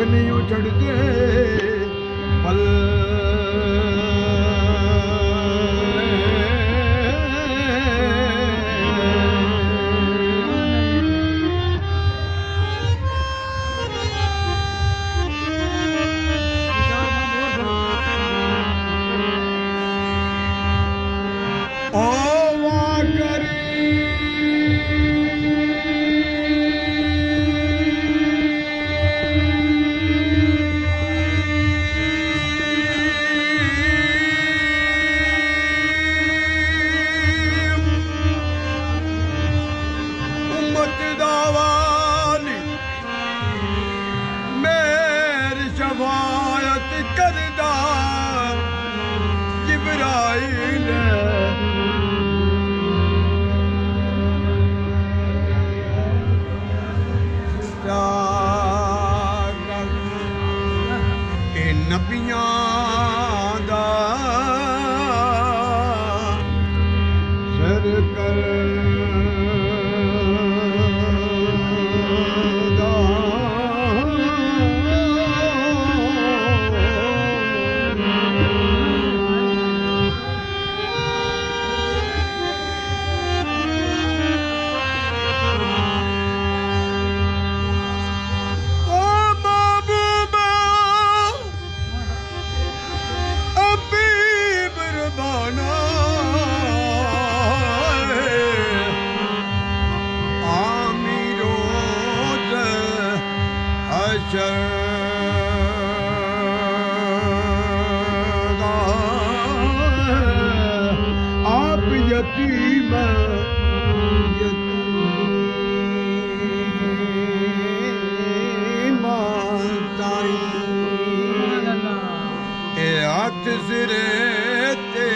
नहीं उछड़ते पल आप यतीम हाथ सिरे ते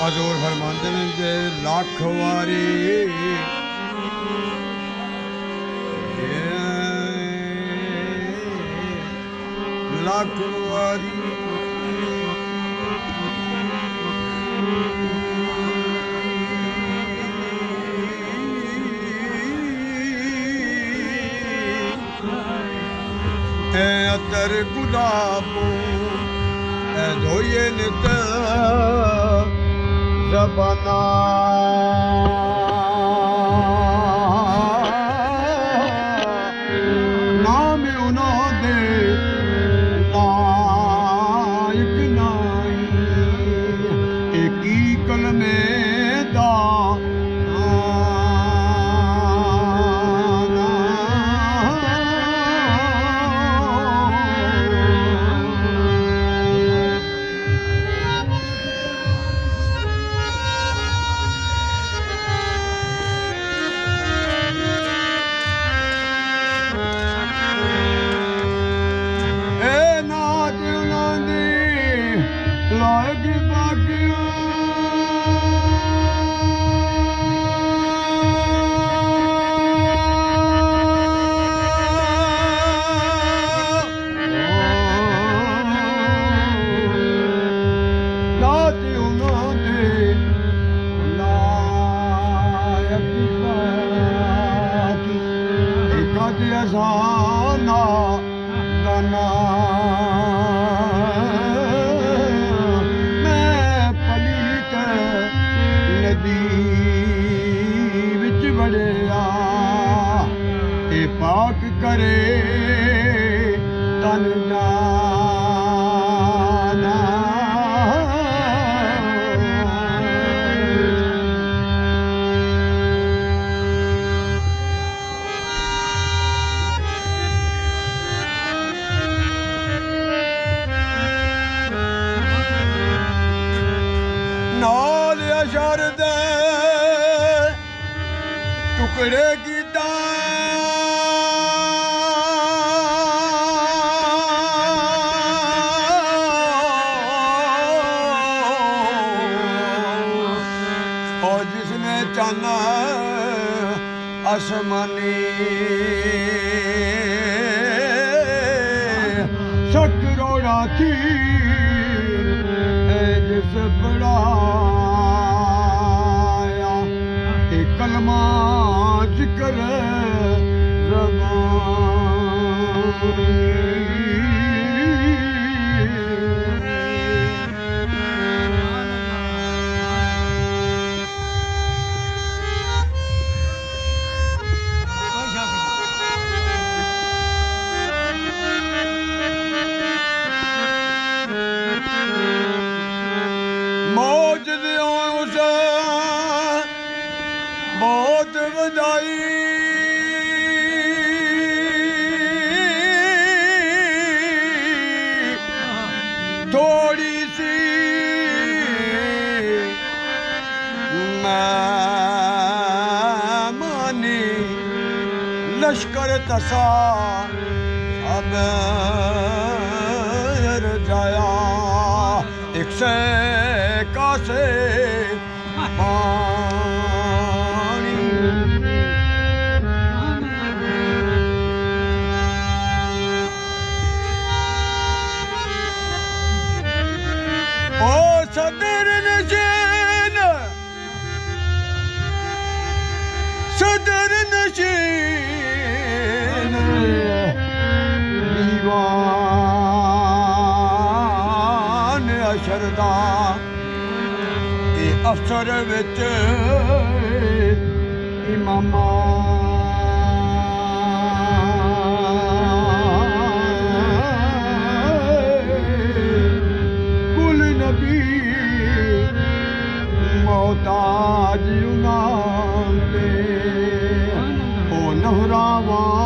हजूर फरमाते हैं जे लाख वारी लाख वारी अतर गुलाबो धोये नित ज़बाना नाम उन्हों दे लायक नाई एकी कलमे दा मैं पलीत नदी विच वड़िया ते पाक करे तन टुकड़े कीता और जिसने चाना आसमानी सकरोड़ा थी जिस बढ़ाया एक कलमा जिक्र मौज उसे बहुत बधाई थोड़ी सी मानी लश्कर तसा अब जाया एक से कासे पानी ओ सदर नशीन दीवान अशरदा अफसर विच इमामा कुल नबी मोहताज उन्हां दे ओ नहरावां